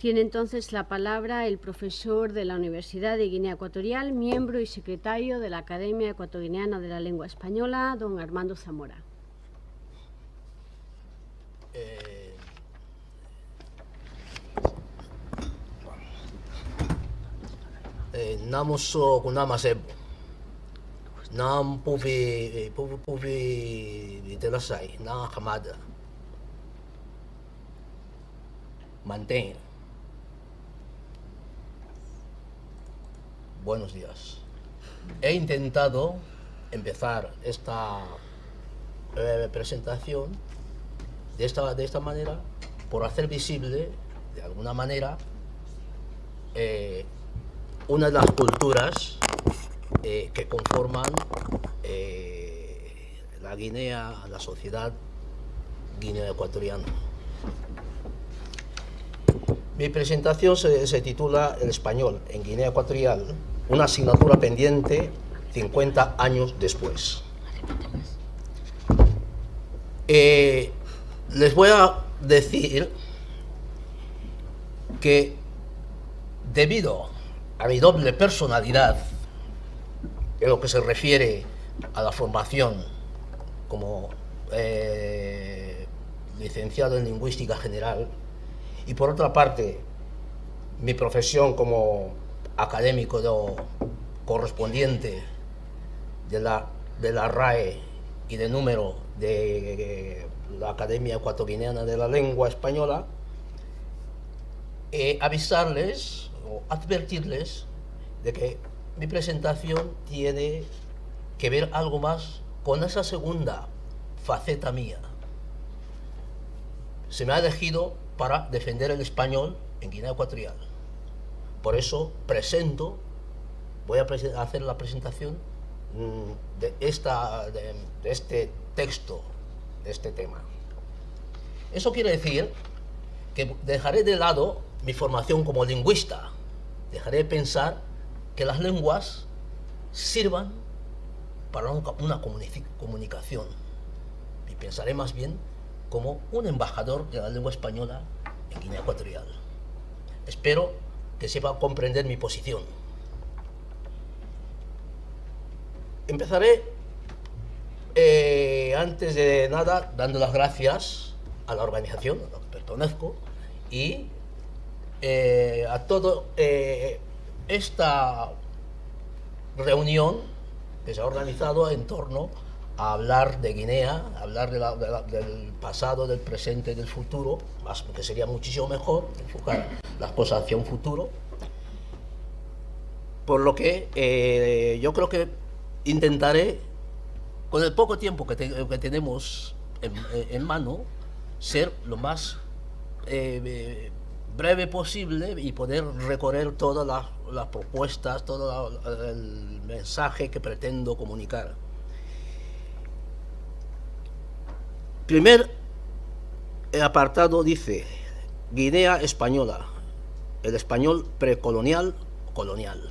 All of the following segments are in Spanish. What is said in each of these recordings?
Tiene entonces la palabra el profesor de la Universidad de Guinea Ecuatorial, miembro y secretario de la Academia Ecuatoguineana de la Lengua Española, don Armando Zamora. Namuso kunama sebo nam puvi telasai na kamada mantén. Buenos días. He intentado empezar esta presentación de esta manera por hacer visible de alguna manera una de las culturas que conforman la Guinea, la sociedad guineo-ecuatoriana. Mi presentación se titula El español en Guinea Ecuatorial, una asignatura pendiente 50 años después. Les voy a decir que debido a mi doble personalidad, en lo que se refiere a la formación como licenciado en Lingüística General, y por otra parte, mi profesión como académico correspondiente de la RAE y de número de la Academia Ecuatoguineana de la Lengua Española, avisarles o advertirles de que mi presentación tiene que ver algo más con esa segunda faceta mía. Se me ha elegido para defender el español en Guinea Ecuatorial. Por eso voy a hacer la presentación de este texto, de este tema. Eso quiere decir que dejaré de lado mi formación como lingüista. Dejaré de pensar que las lenguas sirvan para una comunicación. Y pensaré más bien como un embajador de la lengua española en Guinea Ecuatorial. Espero que sepa comprender mi posición. Empezaré, antes de nada, dando las gracias a la organización a la que pertenezco y a todo esta reunión que se ha organizado en torno a hablar de Guinea, hablar del pasado, del presente y del futuro, más que sería muchísimo mejor enfocar las cosas hacia un futuro. Por lo que yo creo que intentaré, con el poco tiempo que tenemos en mano, ser lo más breve posible y poder recorrer todas las propuestas, todo el mensaje que pretendo comunicar. Primer apartado dice Guinea Española, el español precolonial, colonial.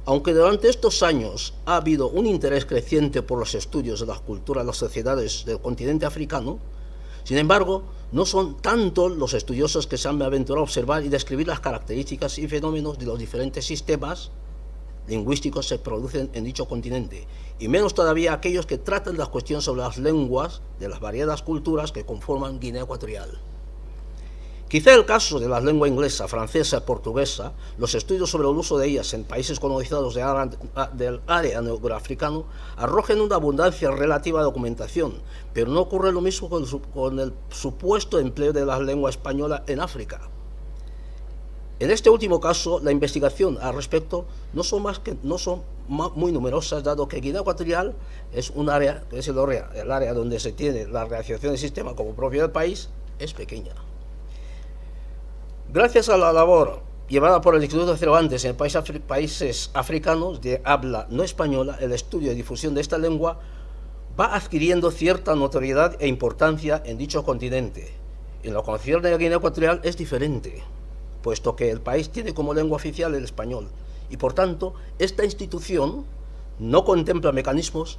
Aunque durante estos años ha habido un interés creciente por los estudios de las culturas de las sociedades del continente africano, sin embargo, no son tantos los estudiosos que se han aventurado a observar y describir las características y fenómenos de los diferentes sistemas lingüísticos que se producen en dicho continente, y menos todavía aquellos que tratan las cuestiones sobre las lenguas de las variadas culturas que conforman Guinea Ecuatorial. Quizá el caso de la lengua inglesa, francesa y portuguesa, los estudios sobre el uso de ellas en países colonizados del área neoafricano arrojen una abundancia relativa de documentación, pero no ocurre lo mismo con el supuesto empleo de la lengua española en África. En este último caso, la investigación al respecto no son muy numerosas, dado que Guinea Ecuatorial es un área, que es el área donde se tiene la realización del sistema como propio del país, es pequeña. Gracias a la labor llevada por el Instituto de Cervantes en países africanos de habla no española, el estudio y difusión de esta lengua va adquiriendo cierta notoriedad e importancia en dicho continente. En lo que concierne a Guinea Ecuatorial es diferente, puesto que el país tiene como lengua oficial el español, y por tanto esta institución no contempla mecanismos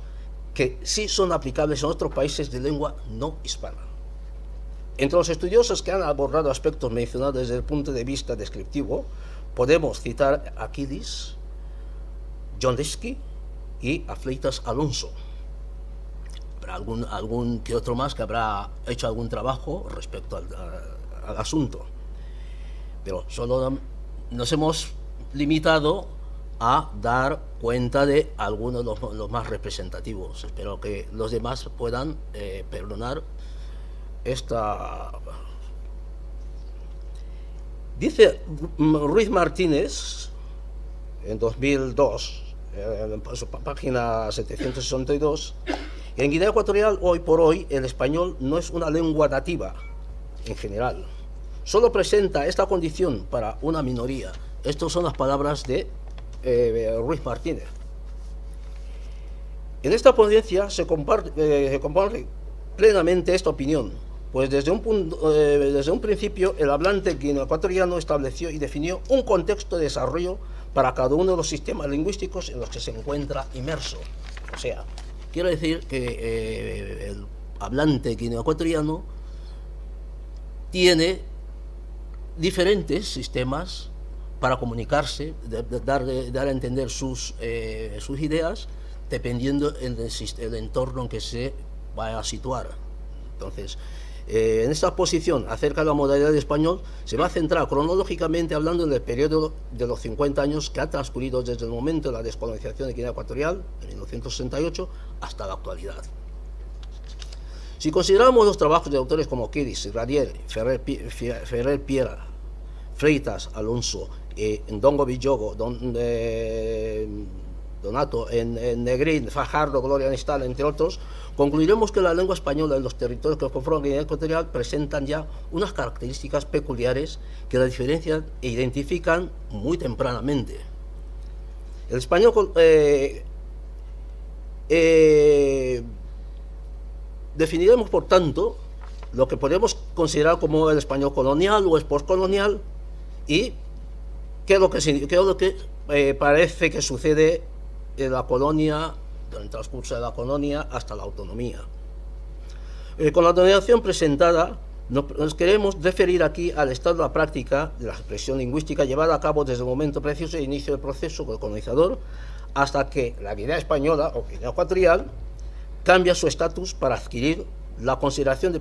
que sí son aplicables en otros países de lengua no hispana. Entre los estudiosos que han abordado aspectos mencionados desde el punto de vista descriptivo, podemos citar a Kiddis, John Lipsky y a Fleitas Alonso. Habrá algún que otro más que habrá hecho algún trabajo respecto al asunto. Pero solo nos hemos limitado a dar cuenta de algunos de los más representativos. Espero que los demás puedan perdonar esta... Dice Ruiz Martínez en 2002, en su página 762, en Guinea Ecuatorial hoy por hoy el español no es una lengua nativa en general, solo presenta esta condición para una minoría. Estas son las palabras de Ruiz Martínez. En esta ponencia se comparte plenamente esta opinión, pues desde un principio el hablante guineoecuatoriano estableció y definió un contexto de desarrollo para cada uno de los sistemas lingüísticos en los que se encuentra inmerso. O sea, quiero decir que el hablante guineoecuatoriano tiene diferentes sistemas para comunicarse, dar a entender sus ideas, dependiendo del entorno en que se vaya a situar. Entonces, en esta exposición acerca de la modalidad de español se va a centrar cronológicamente hablando en el periodo de los 50 años que ha transcurrido desde el momento de la descolonización de Guinea Ecuatorial, en 1968, hasta la actualidad. Si consideramos los trabajos de autores como Kiddis, Radier, Ferrer Piera, Freitas Alonso, Ndongo Villogo, Donato, en Negrín, Fajardo, Gloria Nistal, entre otros, concluiremos que la lengua española en los territorios que conforman Guinea Ecuatorial presentan ya unas características peculiares que la diferencian e identifican muy tempranamente. El español definiremos, por tanto, lo que podemos considerar como el español colonial o postcolonial y qué es lo que parece que sucede en la colonia, en el transcurso de la colonia hasta la autonomía. Con la denominación presentada, nos queremos referir aquí al estado de la práctica de la expresión lingüística llevada a cabo desde el momento preciso de inicio del proceso colonizador hasta que la Guinea española o Guinea Ecuatorial cambia su estatus para adquirir la consideración de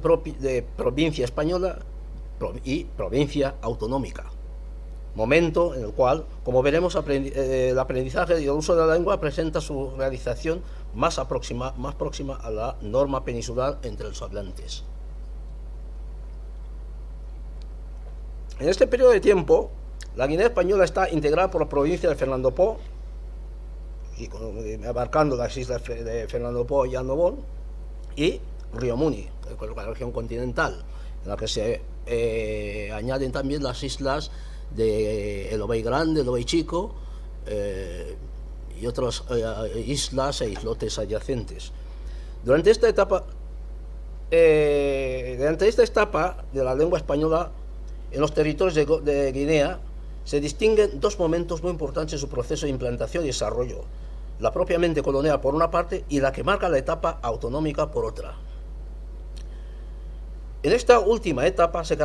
provincia española y provincia autonómica. Momento en el cual, como veremos, el aprendizaje y el uso de la lengua presenta su realización más próxima a la norma peninsular entre los hablantes. En este periodo de tiempo, la Guinea española está integrada por la provincia de Fernando Po, y abarcando las islas de Fernando Po y Andobón, y Río Muni, la región continental, en la que se añaden también las islas de El Obey Grande, El Obey Chico y otras islas e islotes adyacentes. Durante esta etapa de la lengua española en los territorios de Guinea se distinguen dos momentos muy importantes en su proceso de implantación y desarrollo: la propiamente colonial por una parte y la que marca la etapa autonómica por otra. En esta última etapa se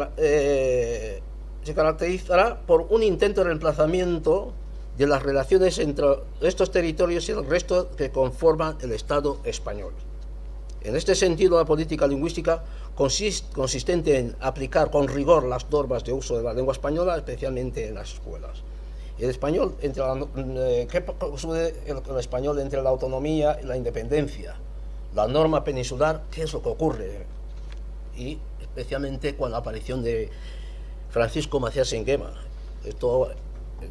caracterizará por un intento de reemplazamiento de las relaciones entre estos territorios y el resto que conforman el Estado español. En este sentido, la política lingüística consistente en aplicar con rigor las normas de uso de la lengua española, especialmente en las escuelas. El español ¿qué sucede el español entre la autonomía y la independencia? La norma peninsular, ¿qué es lo que ocurre? Y especialmente con la aparición de Francisco Macías Nguema. Esto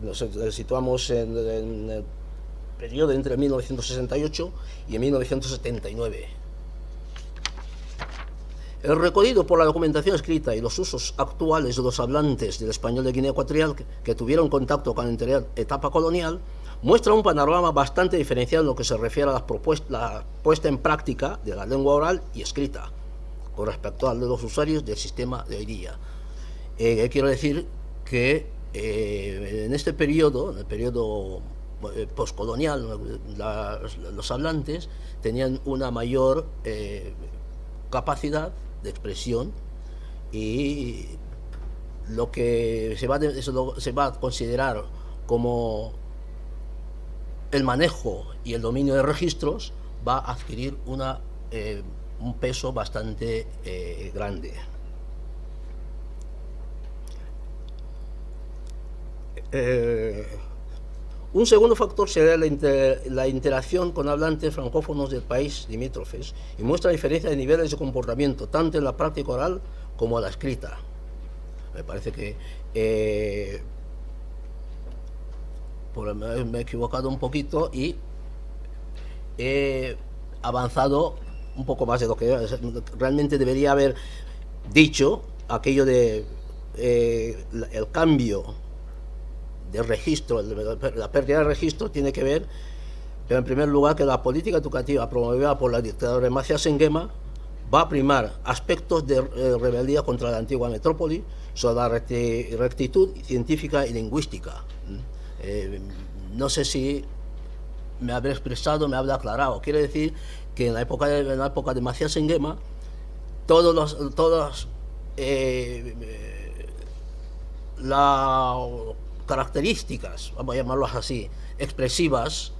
nos situamos en el periodo entre 1968 y 1979. El recorrido por la documentación escrita y los usos actuales de los hablantes del español de Guinea Ecuatorial que tuvieron contacto con la anterior etapa colonial muestra un panorama bastante diferenciado en lo que se refiere a la puesta en práctica de la lengua oral y escrita con respecto al de los usuarios del sistema de hoy día. Quiero decir que en este periodo, en el periodo postcolonial, los hablantes tenían una mayor capacidad de expresión y lo que se va a considerar como el manejo y el dominio de registros va a adquirir un peso bastante grande. Un segundo factor será la interacción con hablantes francófonos del país limítrofes y muestra diferencia de niveles de comportamiento, tanto en la práctica oral como en la escrita. Me parece que me he equivocado un poquito y he avanzado un poco más de lo que realmente debería haber dicho. Aquello de el cambio de registro, la pérdida de registro tiene que ver, pero en primer lugar, que la política educativa promovida por la dictadura de Macías Nguema va a primar aspectos de rebeldía contra la antigua metrópoli sobre la rectitud científica y lingüística. No sé si me habré expresado, me habré aclarado. Quiere decir que en la época de Macías Nguema, todas las características, vamos a llamarlas así, expresivas,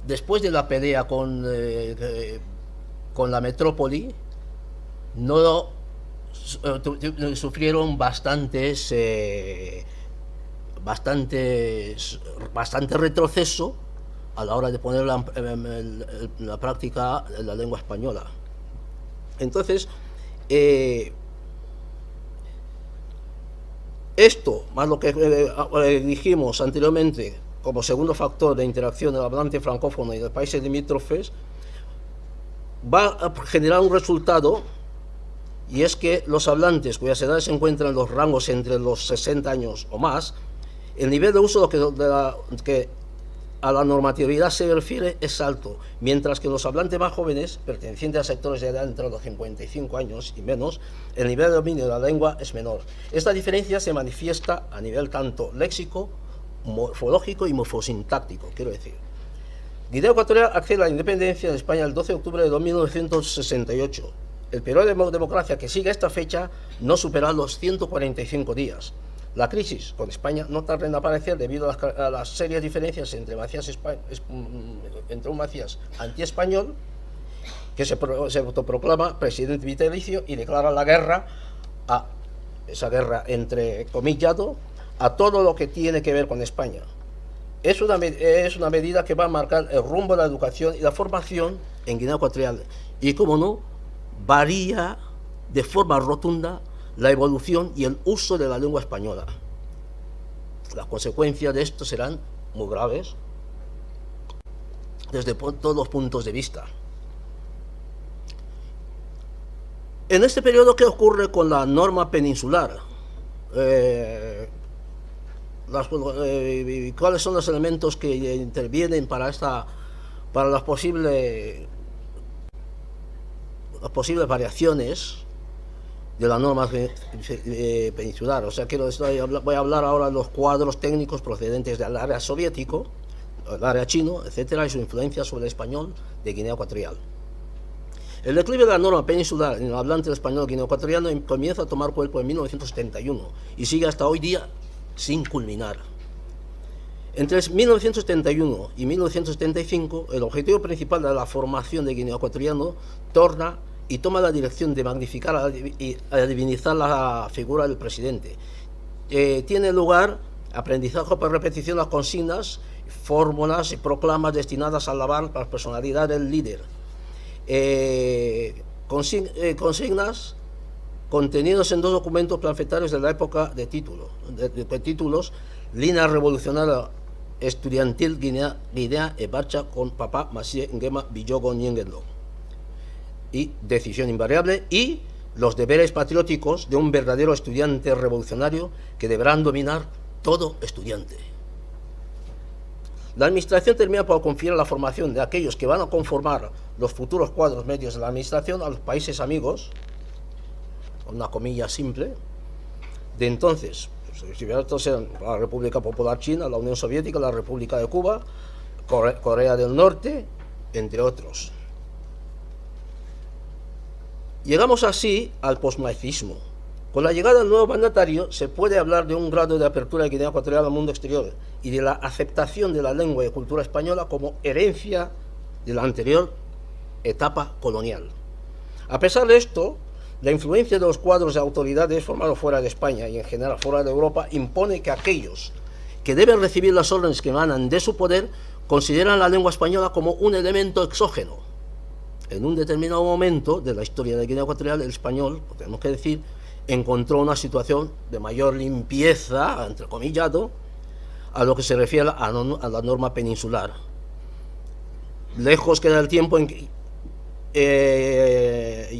después de la pelea con la metrópoli, no sufrieron bastante retroceso a la hora de poner la práctica en la lengua española. Entonces, esto, más lo que dijimos anteriormente como segundo factor de interacción del hablante francófono y de países limítrofes, va a generar un resultado, y es que los hablantes cuyas edades se encuentran en los rangos entre los 60 años o más, el nivel de uso que a la normatividad se refiere es alto, mientras que los hablantes más jóvenes, pertenecientes a sectores de edad entre los 55 años y menos, el nivel de dominio de la lengua es menor. Esta diferencia se manifiesta a nivel tanto léxico, morfológico y morfosintáctico, quiero decir. Guinea Ecuatorial accede a la independencia de España el 12 de octubre de 1968. El periodo de democracia que sigue esta fecha no supera los 145 días. La crisis con España no tarda en aparecer debido a las serias diferencias entre un Macías anti-español, que se autoproclama presidente vitalicio y declara la guerra, esa guerra entre comillado, a todo lo que tiene que ver con España. Es una medida que va a marcar el rumbo de la educación y la formación en Guinea Ecuatorial y, como no, varía de forma rotunda la evolución y el uso de la lengua española. Las consecuencias de esto serán muy graves desde todos los puntos de vista. En este periodo, ¿qué ocurre con la norma peninsular? ¿Cuáles son los elementos que intervienen para las posibles variaciones de la norma peninsular? O sea, voy a hablar ahora de los cuadros técnicos procedentes del área soviético, el área chino, etcétera, y su influencia sobre el español de Guinea Ecuatorial. El declive de la norma peninsular en el hablante español guineo-ecuatoriano comienza a tomar cuerpo en 1971 y sigue hasta hoy día sin culminar. Entre 1971 y 1975, el objetivo principal de la formación de guineo-ecuatoriano toma la dirección de magnificar y divinizar la figura del presidente. Tiene lugar aprendizaje por repetición de las consignas, fórmulas y proclamas destinadas a alabar la personalidad del líder. Consignas contenidos en dos documentos planfetarios de la época de títulos: Línea Revolucionaria Estudiantil Guinea e Marcha con Papá Macías Nguema Villogo Ñenguelo, y Decisión Invariable, y los deberes patrióticos de un verdadero estudiante revolucionario que deberán dominar todo estudiante. La administración termina por confiar la formación de aquellos que van a conformar los futuros cuadros medios de la administración a los países amigos, una comilla simple, de entonces. Estos eran la República Popular China, la Unión Soviética, la República de Cuba, Corea del Norte, entre otros. Llegamos así al posmaicismo. Con la llegada del nuevo mandatario se puede hablar de un grado de apertura de Guinea Ecuatorial al mundo exterior y de la aceptación de la lengua y cultura española como herencia de la anterior etapa colonial. A pesar de esto, la influencia de los cuadros de autoridades formados fuera de España y en general fuera de Europa impone que aquellos que deben recibir las órdenes que emanan de su poder consideran la lengua española como un elemento exógeno. En un determinado momento de la historia de Guinea Ecuatorial, el español, tenemos que decir, encontró una situación de mayor limpieza, entrecomillado, a lo que se refiere a la norma peninsular. Lejos queda el tiempo en que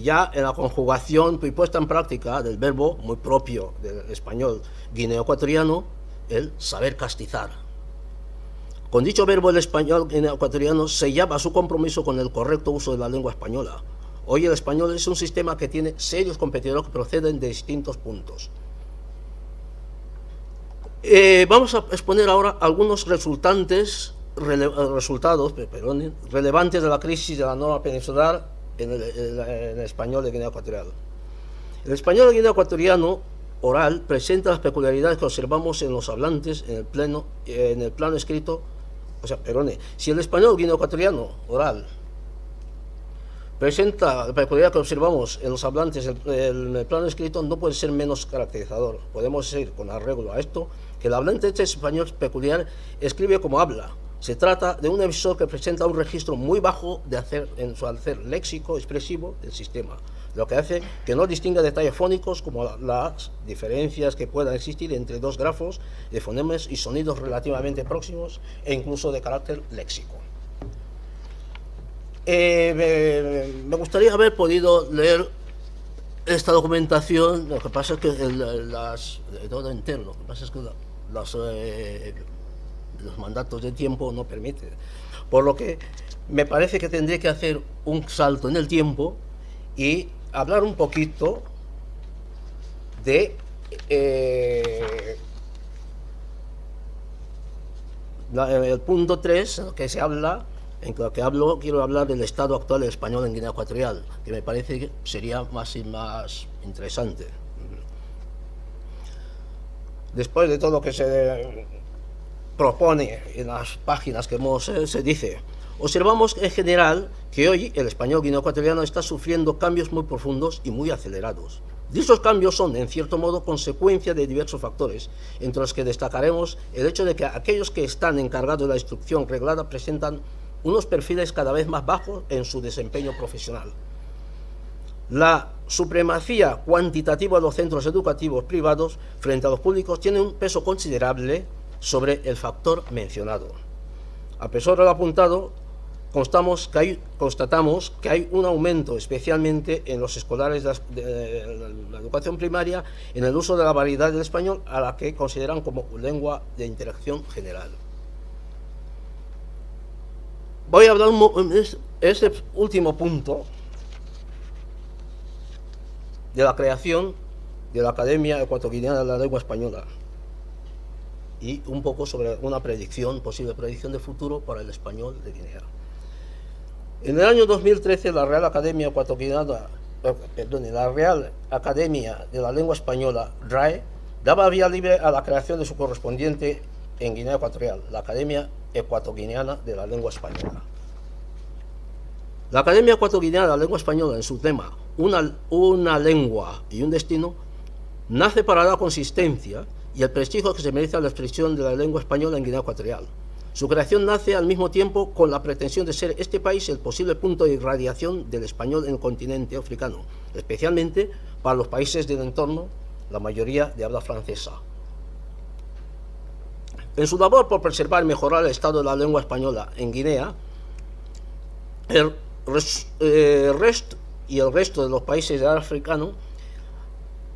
ya en la conjugación y puesta en práctica del verbo muy propio del español guineo-ecuatoriano, el saber castizar. Con dicho verbo, el español guineo-ecuatoriano sellaba su compromiso con el correcto uso de la lengua española. Hoy el español es un sistema que tiene serios competidores que proceden de distintos puntos. Vamos a exponer ahora algunos resultados relevantes de la crisis de la norma peninsular en el español de Guinea Ecuatorial. El español guineo ecuatoriano oral presenta las peculiaridades que observamos en los hablantes en el plano escrito. Si el español guineo ecuatoriano oral presenta la peculiaridad que observamos en los hablantes en el plano escrito, no puede ser menos caracterizador. Podemos decir, con arreglo a esto, que el hablante español peculiar escribe como habla. Se trata de un emisor que presenta un registro muy bajo en su hacer léxico expresivo del sistema, lo que hace que no distinga detalles fónicos como las diferencias que puedan existir entre dos grafos de fonemas y sonidos relativamente próximos e incluso de carácter léxico. Me gustaría haber podido leer esta documentación. Lo que pasa es que todo interno, lo que pasa es que los mandatos de tiempo no permiten, por lo que me parece que tendré que hacer un salto en el tiempo y hablar un poquito de el punto 3, que se habla. En lo que quiero hablar del estado actual del español en Guinea Ecuatorial, que me parece que sería más interesante. Después de todo lo que se propone en las páginas que se dice, observamos en general que hoy el español guineo ecuatoriano está sufriendo cambios muy profundos y muy acelerados. Dichos cambios son, en cierto modo, consecuencia de diversos factores, entre los que destacaremos el hecho de que aquellos que están encargados de la instrucción reglada presentan unos perfiles cada vez más bajos en su desempeño profesional. La supremacía cuantitativa de los centros educativos privados frente a los públicos tiene un peso considerable sobre el factor mencionado. A pesar de lo apuntado, constatamos que hay un aumento, especialmente en los escolares de la educación primaria, en el uso de la variedad del español, a la que consideran como lengua de interacción general. Voy a hablar este último punto de la creación de la Academia Ecuatoguineana de la Lengua Española y un poco sobre una posible predicción de futuro para el español de Guinea. En el año 2013, la Real Academia de la Lengua Española, RAE, daba vía libre a la creación de su correspondiente en Guinea Ecuatorial, la Academia Ecuatoguineana de la Lengua Española. La Academia Ecuatoguineana de la Lengua Española, en su tema una lengua y un destino, nace para dar consistencia y el prestigio que se merece a la expresión de la lengua española en Guinea Ecuatorial. Su creación nace al mismo tiempo con la pretensión de ser este país el posible punto de irradiación del español en el continente africano, especialmente para los países del entorno, la mayoría de habla francesa. En su labor por preservar y mejorar el estado de la lengua española en Guinea, el resto de los países africanos,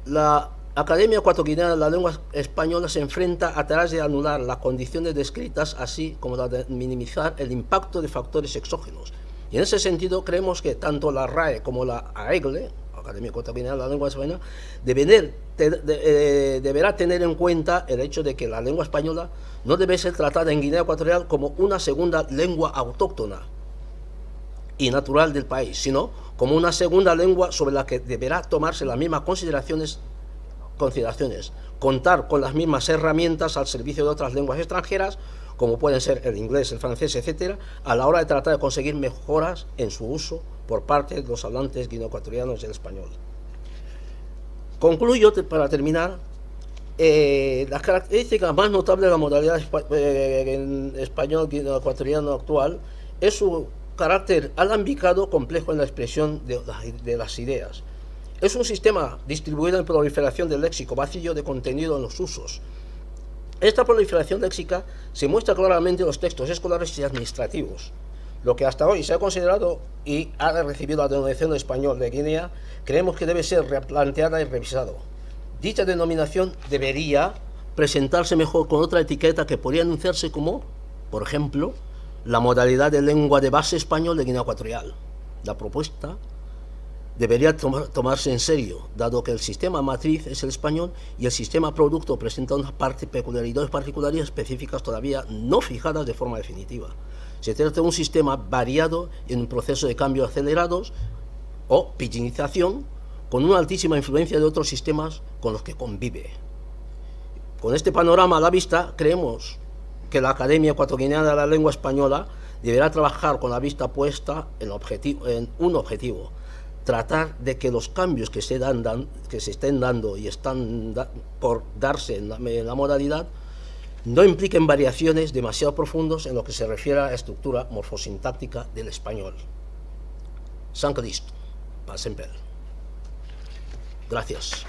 la Academia Ecuatoguineana de la Lengua Española se enfrenta a tareas de anular las condiciones descritas, así como la de minimizar el impacto de factores exógenos. Y en ese sentido creemos que tanto la RAE como la AEGLE, Academia Ecuatoguineana de la Lengua Española, deberá tener en cuenta el hecho de que la lengua española no debe ser tratada en Guinea Ecuatorial como una segunda lengua autóctona y natural del país, sino como una segunda lengua sobre la que deberá tomarse las mismas consideraciones, contar con las mismas herramientas al servicio de otras lenguas extranjeras, como pueden ser el inglés, el francés, etcétera, a la hora de tratar de conseguir mejoras en su uso por parte de los hablantes guineoecuatorianos del español. Concluyo, para terminar, las características más notables de la modalidad en español guineoecuatoriano actual es su carácter alambicado, complejo en la expresión de las ideas. Es un sistema distribuido en proliferación del léxico, vacío de contenido en los usos. Esta proliferación léxica se muestra claramente en los textos escolares y administrativos. Lo que hasta hoy se ha considerado y ha recibido la denominación de español de Guinea, creemos que debe ser replanteada y revisado. Dicha denominación debería presentarse mejor con otra etiqueta que podría anunciarse como, por ejemplo, la modalidad de lengua de base español de Guinea Ecuatorial. La propuesta debería tomarse en serio, dado que el sistema matriz es el español y el sistema producto presenta unas peculiaridades particulares específicas todavía no fijadas de forma definitiva. Se trata de un sistema variado en un proceso de cambio acelerados o pidginización, con una altísima influencia de otros sistemas con los que convive. Con este panorama a la vista, creemos que la Academia Ecuatoguineana de la Lengua Española deberá trabajar con la vista puesta en un objetivo: tratar de que los cambios que se estén dando y están por darse en la modalidad no impliquen variaciones demasiado profundas en lo que se refiere a la estructura morfosintáctica del español. San Cristo, paz en Gracias.